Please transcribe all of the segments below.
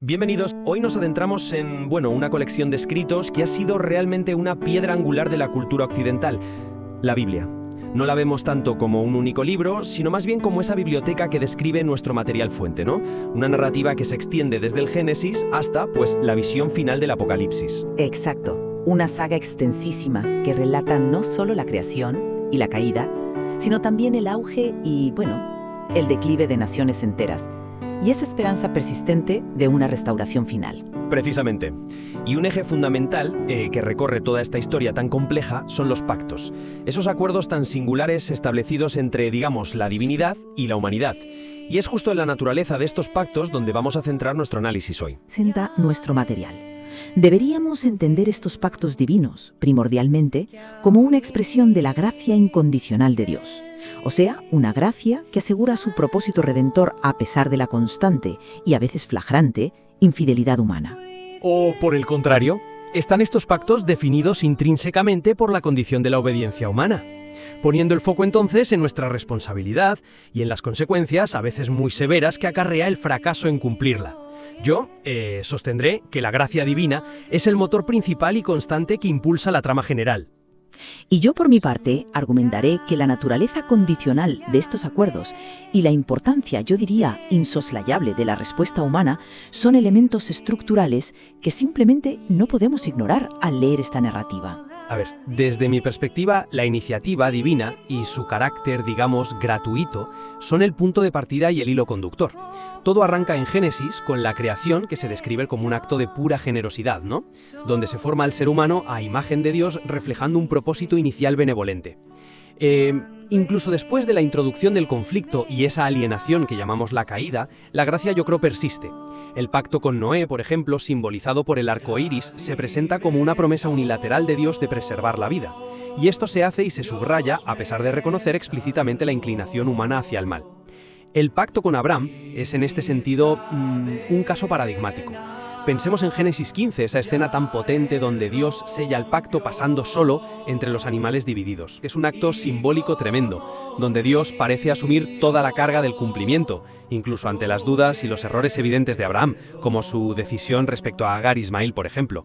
Bienvenidos, hoy nos adentramos en, una colección de escritos que ha sido realmente una piedra angular de la cultura occidental, la Biblia. No la vemos tanto como un único libro, sino más bien como esa biblioteca que describe nuestro material fuente, ¿no? Una narrativa que se extiende desde el Génesis hasta, la visión final del Apocalipsis. Exacto, una saga extensísima que relata no solo la creación y la caída, sino también el auge y, el declive de naciones enteras, y esa esperanza persistente de una restauración final. Precisamente. Y un eje fundamental que recorre toda esta historia tan compleja son los pactos. Esos acuerdos tan singulares establecidos entre, la divinidad y la humanidad. Y es justo en la naturaleza de estos pactos donde vamos a centrar nuestro análisis hoy. Senta nuestro material. Deberíamos entender estos pactos divinos, primordialmente, como una expresión de la gracia incondicional de Dios. O sea, una gracia que asegura su propósito redentor a pesar de la constante y a veces flagrante infidelidad humana. O, por el contrario, están estos pactos definidos intrínsecamente por la condición de la obediencia humana, poniendo el foco entonces en nuestra responsabilidad y en las consecuencias, a veces muy severas, que acarrea el fracaso en cumplirla. Yo sostendré que la gracia divina es el motor principal y constante que impulsa la trama general. Y yo, por mi parte, argumentaré que la naturaleza condicional de estos acuerdos y la importancia, yo diría, insoslayable de la respuesta humana son elementos estructurales que simplemente no podemos ignorar al leer esta narrativa. A ver, desde mi perspectiva, la iniciativa divina y su carácter, gratuito, son el punto de partida y el hilo conductor. Todo arranca en Génesis con la creación, que se describe como un acto de pura generosidad, ¿no? Donde se forma al ser humano a imagen de Dios, reflejando un propósito inicial benevolente. Incluso después de la introducción del conflicto y esa alienación que llamamos la caída, la gracia yo creo persiste. El pacto con Noé, por ejemplo, simbolizado por el arco iris, se presenta como una promesa unilateral de Dios de preservar la vida. Y esto se hace y se subraya a pesar de reconocer explícitamente la inclinación humana hacia el mal. El pacto con Abraham es en este sentido un caso paradigmático. Pensemos en Génesis 15, esa escena tan potente donde Dios sella el pacto pasando solo entre los animales divididos. Es un acto simbólico tremendo, donde Dios parece asumir toda la carga del cumplimiento, incluso ante las dudas y los errores evidentes de Abraham, como su decisión respecto a Agar y Ismael, por ejemplo.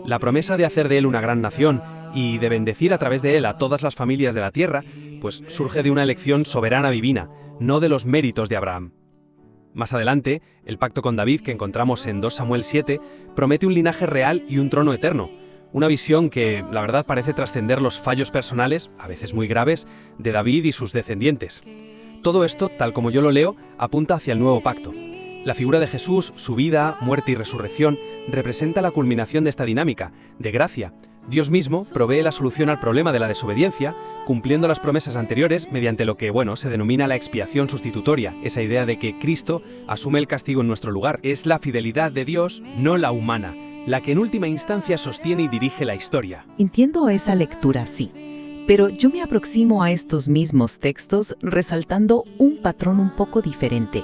La promesa de hacer de él una gran nación y de bendecir a través de él a todas las familias de la tierra, surge de una elección soberana divina, no de los méritos de Abraham. Más adelante, el pacto con David, que encontramos en 2 Samuel 7, promete un linaje real y un trono eterno. Una visión que, la verdad, parece trascender los fallos personales, a veces muy graves, de David y sus descendientes. Todo esto, tal como yo lo leo, apunta hacia el nuevo pacto. La figura de Jesús, su vida, muerte y resurrección, representa la culminación de esta dinámica, de gracia. Dios mismo provee la solución al problema de la desobediencia, cumpliendo las promesas anteriores mediante lo que, se denomina la expiación sustitutoria, esa idea de que Cristo asume el castigo en nuestro lugar. Es la fidelidad de Dios, no la humana, la que en última instancia sostiene y dirige la historia. Entiendo esa lectura, sí. Pero yo me aproximo a estos mismos textos resaltando un patrón un poco diferente.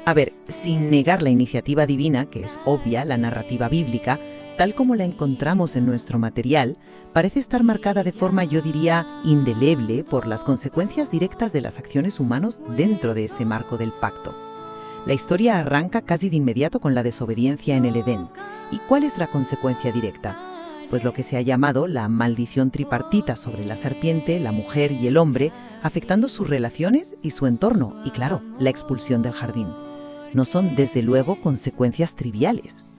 A ver, sin negar la iniciativa divina, que es obvia, la narrativa bíblica, tal como la encontramos en nuestro material, parece estar marcada de forma, yo diría, indeleble por las consecuencias directas de las acciones humanas dentro de ese marco del pacto. La historia arranca casi de inmediato con la desobediencia en el Edén. ¿Y cuál es la consecuencia directa? Pues lo que se ha llamado la maldición tripartita sobre la serpiente, la mujer y el hombre, afectando sus relaciones y su entorno, y claro, la expulsión del jardín. No son, desde luego, consecuencias triviales.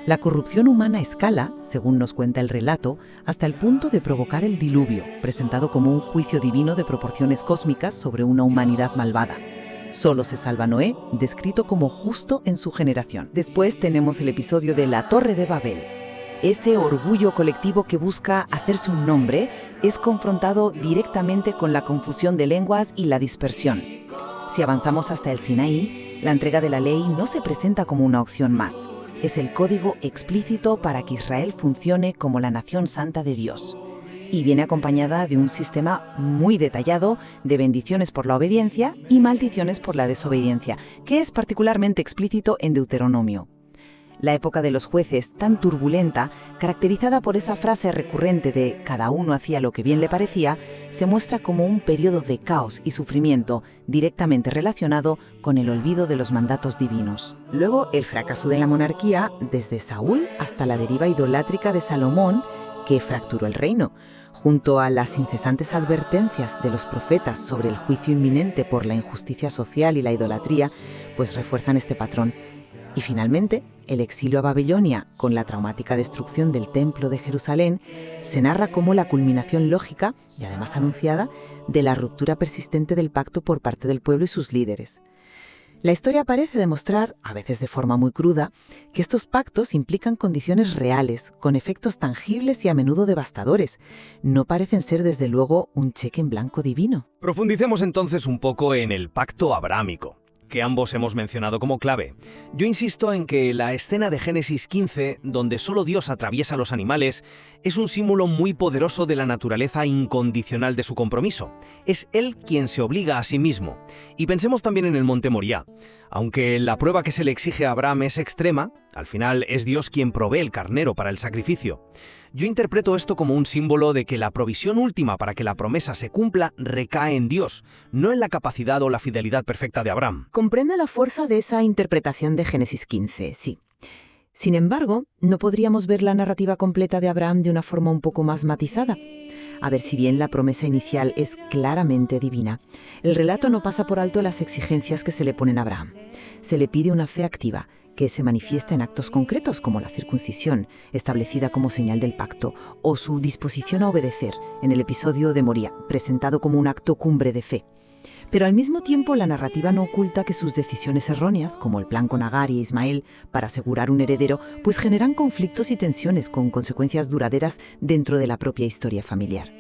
La corrupción humana escala, según nos cuenta el relato, hasta el punto de provocar el diluvio, presentado como un juicio divino de proporciones cósmicas sobre una humanidad malvada. Solo se salva Noé, descrito como justo en su generación. Después tenemos el episodio de la Torre de Babel. Ese orgullo colectivo que busca hacerse un nombre es confrontado directamente con la confusión de lenguas y la dispersión. Si avanzamos hasta el Sinaí, la entrega de la ley no se presenta como una opción más. Es el código explícito para que Israel funcione como la nación santa de Dios. Y viene acompañada de un sistema muy detallado de bendiciones por la obediencia y maldiciones por la desobediencia, que es particularmente explícito en Deuteronomio. La época de los jueces, tan turbulenta, caracterizada por esa frase recurrente de «cada uno hacía lo que bien le parecía», se muestra como un periodo de caos y sufrimiento directamente relacionado con el olvido de los mandatos divinos. Luego, el fracaso de la monarquía, desde Saúl hasta la deriva idolátrica de Salomón, que fracturó el reino, junto a las incesantes advertencias de los profetas sobre el juicio inminente por la injusticia social y la idolatría, pues refuerzan este patrón. Y finalmente, el exilio a Babilonia, con la traumática destrucción del Templo de Jerusalén, se narra como la culminación lógica, y además anunciada, de la ruptura persistente del pacto por parte del pueblo y sus líderes. La historia parece demostrar, a veces de forma muy cruda, que estos pactos implican condiciones reales, con efectos tangibles y a menudo devastadores. No parecen ser, desde luego, un cheque en blanco divino. Profundicemos entonces un poco en el pacto abrámico, que ambos hemos mencionado como clave. Yo insisto en que la escena de Génesis 15, donde solo Dios atraviesa los animales, es un símbolo muy poderoso de la naturaleza incondicional de su compromiso. Es Él quien se obliga a sí mismo. Y pensemos también en el monte Moriah. Aunque la prueba que se le exige a Abraham es extrema, al final es Dios quien provee el carnero para el sacrificio. Yo interpreto esto como un símbolo de que la provisión última para que la promesa se cumpla recae en Dios, no en la capacidad o la fidelidad perfecta de Abraham. Comprendo la fuerza de esa interpretación de Génesis 15, sí. Sin embargo, ¿no podríamos ver la narrativa completa de Abraham de una forma un poco más matizada? A ver, si bien la promesa inicial es claramente divina, el relato no pasa por alto las exigencias que se le ponen a Abraham. Se le pide una fe activa, que se manifiesta en actos concretos como la circuncisión, establecida como señal del pacto, o su disposición a obedecer, en el episodio de Moriah, presentado como un acto cumbre de fe. Pero al mismo tiempo la narrativa no oculta que sus decisiones erróneas, como el plan con Agar y Ismael para asegurar un heredero, pues generan conflictos y tensiones con consecuencias duraderas dentro de la propia historia familiar.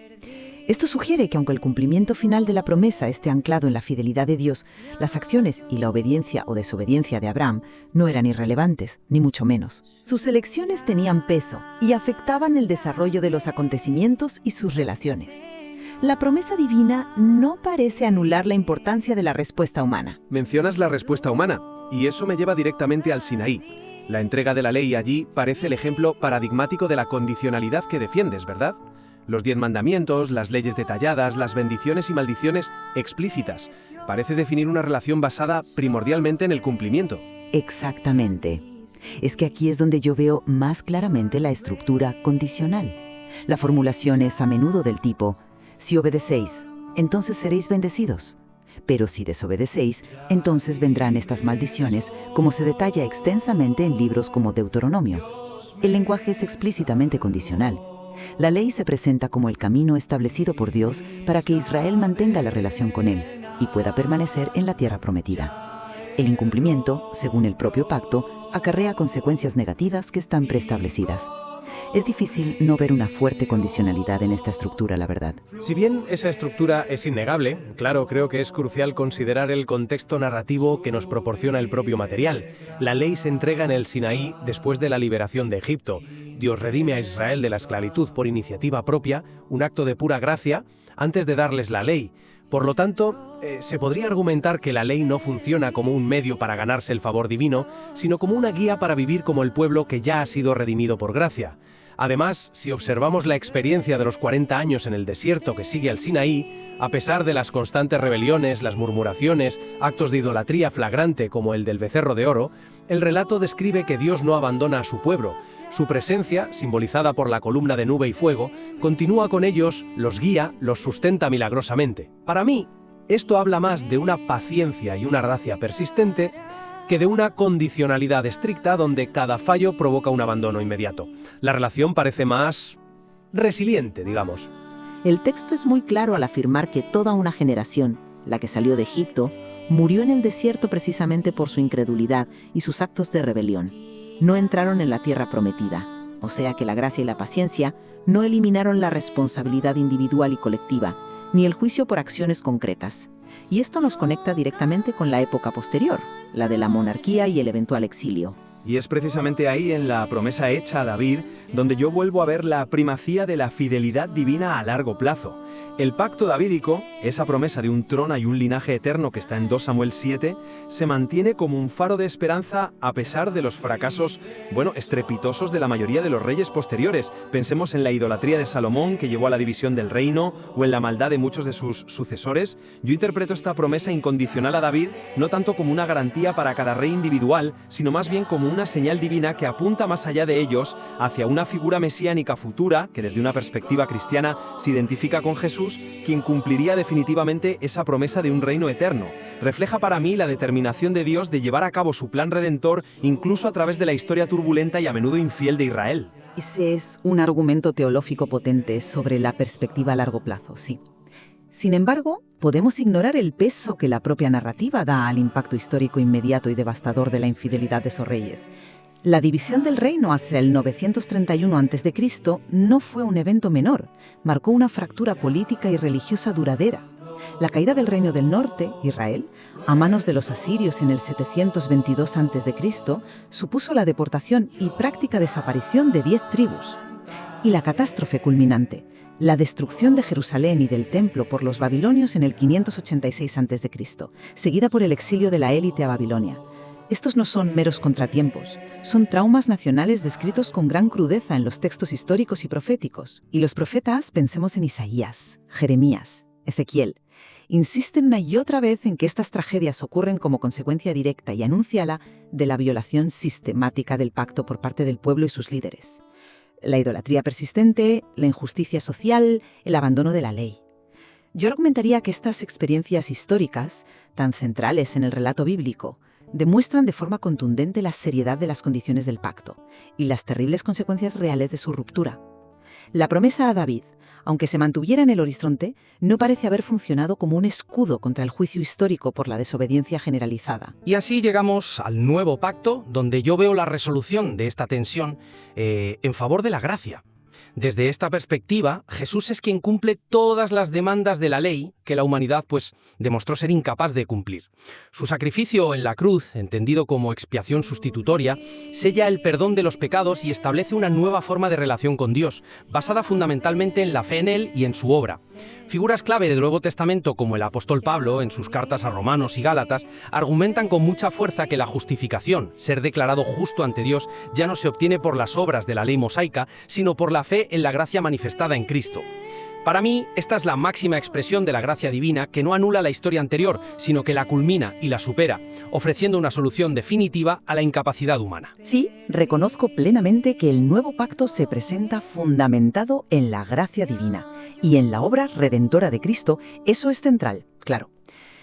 Esto sugiere que aunque el cumplimiento final de la promesa esté anclado en la fidelidad de Dios, las acciones y la obediencia o desobediencia de Abraham no eran irrelevantes, ni mucho menos. Sus elecciones tenían peso y afectaban el desarrollo de los acontecimientos y sus relaciones. La promesa divina no parece anular la importancia de la respuesta humana. Mencionas la respuesta humana, y eso me lleva directamente al Sinaí. La entrega de la ley allí parece el ejemplo paradigmático de la condicionalidad que defiendes, ¿verdad? Los 10 mandamientos, las leyes detalladas, las bendiciones y maldiciones explícitas. Parece definir una relación basada primordialmente en el cumplimiento. Exactamente. Es que aquí es donde yo veo más claramente la estructura condicional. La formulación es a menudo del tipo: si obedecéis, entonces seréis bendecidos. Pero si desobedecéis, entonces vendrán estas maldiciones, como se detalla extensamente en libros como Deuteronomio. El lenguaje es explícitamente condicional. La ley se presenta como el camino establecido por Dios para que Israel mantenga la relación con Él y pueda permanecer en la tierra prometida. El incumplimiento, según el propio pacto, acarrea consecuencias negativas que están preestablecidas. Es difícil no ver una fuerte condicionalidad en esta estructura, la verdad. Si bien esa estructura es innegable, claro, creo que es crucial considerar el contexto narrativo que nos proporciona el propio material. La ley se entrega en el Sinaí después de la liberación de Egipto. Dios redime a Israel de la esclavitud por iniciativa propia, un acto de pura gracia, antes de darles la ley. Por lo tanto, se podría argumentar que la ley no funciona como un medio para ganarse el favor divino, sino como una guía para vivir como el pueblo que ya ha sido redimido por gracia. Además, si observamos la experiencia de los 40 años en el desierto que sigue al Sinaí, a pesar de las constantes rebeliones, las murmuraciones, actos de idolatría flagrante como el del becerro de oro, el relato describe que Dios no abandona a su pueblo. Su presencia, simbolizada por la columna de nube y fuego, continúa con ellos, los guía, los sustenta milagrosamente. Para mí, esto habla más de una paciencia y una gracia persistente que de una condicionalidad estricta donde cada fallo provoca un abandono inmediato. La relación parece más resiliente, digamos. El texto es muy claro al afirmar que toda una generación, la que salió de Egipto, murió en el desierto precisamente por su incredulidad y sus actos de rebelión. No entraron en la tierra prometida, o sea que la gracia y la paciencia no eliminaron la responsabilidad individual y colectiva, ni el juicio por acciones concretas. Y esto nos conecta directamente con la época posterior, la de la monarquía y el eventual exilio. y es precisamente ahí, en la promesa hecha a David, donde yo vuelvo a ver la primacía de la fidelidad divina a largo plazo. El pacto davídico, esa promesa de un trono y un linaje eterno que está en 2 Samuel 7, se mantiene como un faro de esperanza a pesar de los fracasos, estrepitosos de la mayoría de los reyes posteriores. Pensemos en la idolatría de Salomón, que llevó a la división del reino, o en la maldad de muchos de sus sucesores. Yo interpreto esta promesa incondicional a David no tanto como una garantía para cada rey individual, sino más bien como una señal divina que apunta más allá de ellos hacia una figura mesiánica futura que desde una perspectiva cristiana se identifica con Jesús, quien cumpliría definitivamente esa promesa de un reino eterno. Refleja para mí la determinación de Dios de llevar a cabo su plan redentor incluso a través de la historia turbulenta y a menudo infiel de Israel. Ese es un argumento teológico potente sobre la perspectiva a largo plazo, sí. Sin embargo, podemos ignorar el peso que la propia narrativa da al impacto histórico inmediato y devastador de la infidelidad de esos reyes. La división del reino hacia el 931 a.C. no fue un evento menor, marcó una fractura política y religiosa duradera. La caída del reino del norte, Israel, a manos de los asirios en el 722 a.C., supuso la deportación y práctica desaparición de 10 tribus. Y la catástrofe culminante, la destrucción de Jerusalén y del templo por los babilonios en el 586 a.C., seguida por el exilio de la élite a Babilonia. Estos no son meros contratiempos, son traumas nacionales descritos con gran crudeza en los textos históricos y proféticos. Y los profetas, pensemos en Isaías, Jeremías, Ezequiel, insisten una y otra vez en que estas tragedias ocurren como consecuencia directa y anunciala de la violación sistemática del pacto por parte del pueblo y sus líderes. La idolatría persistente, la injusticia social, el abandono de la ley. Yo argumentaría que estas experiencias históricas, tan centrales en el relato bíblico, demuestran de forma contundente la seriedad de las condiciones del pacto y las terribles consecuencias reales de su ruptura. La promesa a David, aunque se mantuviera en el horizonte, no parece haber funcionado como un escudo contra el juicio histórico por la desobediencia generalizada. Y así llegamos al nuevo pacto, donde yo veo la resolución de esta tensión en favor de la gracia. Desde esta perspectiva, Jesús es quien cumple todas las demandas de la ley que la humanidad demostró ser incapaz de cumplir. Su sacrificio en la cruz, entendido como expiación sustitutoria, sella el perdón de los pecados y establece una nueva forma de relación con Dios, basada fundamentalmente en la fe en Él y en su obra. Figuras clave del Nuevo Testamento, como el apóstol Pablo, en sus cartas a Romanos y Gálatas, argumentan con mucha fuerza que la justificación, ser declarado justo ante Dios, ya no se obtiene por las obras de la ley mosaica, sino por la fe en la gracia manifestada en Cristo. Para mí, esta es la máxima expresión de la gracia divina que no anula la historia anterior, sino que la culmina y la supera, ofreciendo una solución definitiva a la incapacidad humana. Sí, reconozco plenamente que el nuevo pacto se presenta fundamentado en la gracia divina y en la obra redentora de Cristo. Eso es central, claro.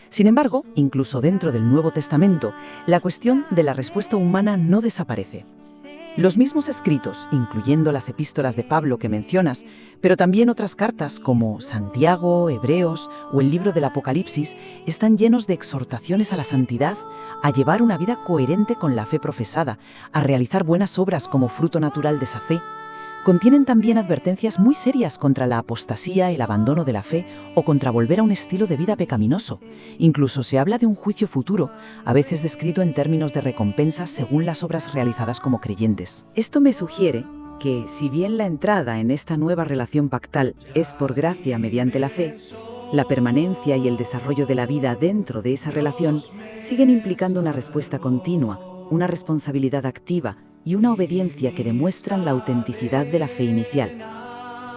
Sin embargo, incluso dentro del Nuevo Testamento, la cuestión de la respuesta humana no desaparece. Los mismos escritos, incluyendo las epístolas de Pablo que mencionas, pero también otras cartas como Santiago, Hebreos o el libro del Apocalipsis, están llenos de exhortaciones a la santidad, a llevar una vida coherente con la fe profesada, a realizar buenas obras como fruto natural de esa fe. Contienen también advertencias muy serias contra la apostasía, el abandono de la fe o contra volver a un estilo de vida pecaminoso. Incluso se habla de un juicio futuro, a veces descrito en términos de recompensas según las obras realizadas como creyentes. Esto me sugiere que, si bien la entrada en esta nueva relación pactal es por gracia mediante la fe, la permanencia y el desarrollo de la vida dentro de esa relación siguen implicando una respuesta continua, una responsabilidad activa y una obediencia que demuestran la autenticidad de la fe inicial.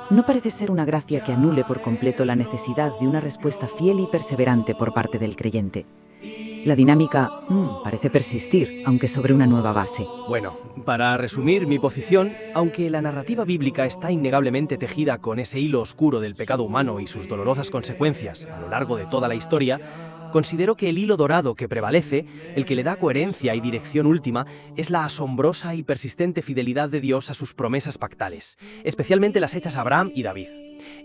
No parece ser una gracia que anule por completo la necesidad de una respuesta fiel y perseverante por parte del creyente. La dinámica parece persistir, aunque sobre una nueva base. Bueno, para resumir mi posición, aunque la narrativa bíblica está innegablemente tejida con ese hilo oscuro del pecado humano y sus dolorosas consecuencias a lo largo de toda la historia, considero que el hilo dorado que prevalece, el que le da coherencia y dirección última, es la asombrosa y persistente fidelidad de Dios a sus promesas pactales, especialmente las hechas a Abraham y David.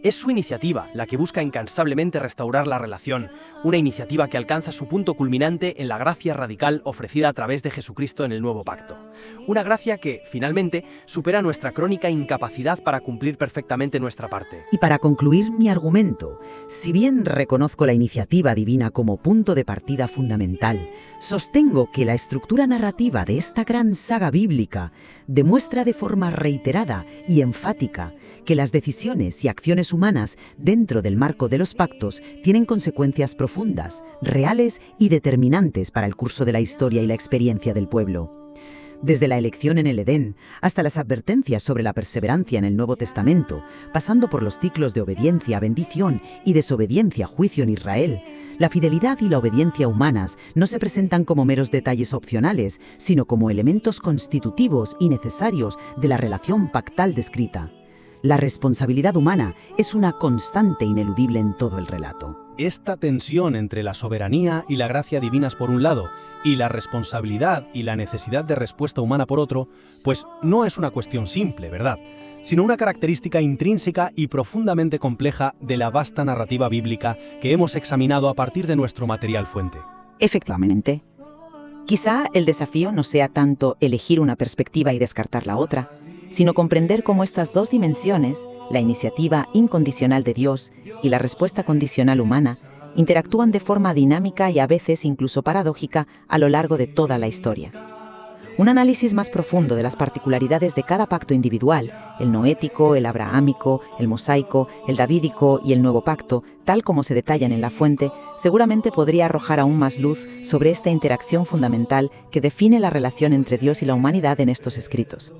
Es su iniciativa la que busca incansablemente restaurar la relación, una iniciativa que alcanza su punto culminante en la gracia radical ofrecida a través de Jesucristo en el Nuevo Pacto. Una gracia que, finalmente, supera nuestra crónica incapacidad para cumplir perfectamente nuestra parte. Y para concluir mi argumento, si bien reconozco la iniciativa divina como punto de partida fundamental, sostengo que la estructura narrativa de esta gran saga bíblica demuestra de forma reiterada y enfática que las decisiones y acciones humanas dentro del marco de los pactos tienen consecuencias profundas, reales y determinantes para el curso de la historia y la experiencia del pueblo. Desde la elección en el Edén hasta las advertencias sobre la perseverancia en el Nuevo Testamento, pasando por los ciclos de obediencia, bendición y desobediencia, juicio en Israel, la fidelidad y la obediencia humanas no se presentan como meros detalles opcionales, sino como elementos constitutivos y necesarios de la relación pactal descrita. La responsabilidad humana es una constante ineludible en todo el relato. Esta tensión entre la soberanía y la gracia divinas por un lado, y la responsabilidad y la necesidad de respuesta humana por otro, pues no es una cuestión simple, ¿verdad?, sino una característica intrínseca y profundamente compleja de la vasta narrativa bíblica que hemos examinado a partir de nuestro material fuente. Efectivamente. Quizá el desafío no sea tanto elegir una perspectiva y descartar la otra, sino comprender cómo estas dos dimensiones, la iniciativa incondicional de Dios y la respuesta condicional humana, interactúan de forma dinámica y a veces incluso paradójica a lo largo de toda la historia. Un análisis más profundo de las particularidades de cada pacto individual, el noético, el abrahámico, el mosaico, el davídico y el nuevo pacto, tal como se detallan en la fuente, seguramente podría arrojar aún más luz sobre esta interacción fundamental que define la relación entre Dios y la humanidad en estos escritos.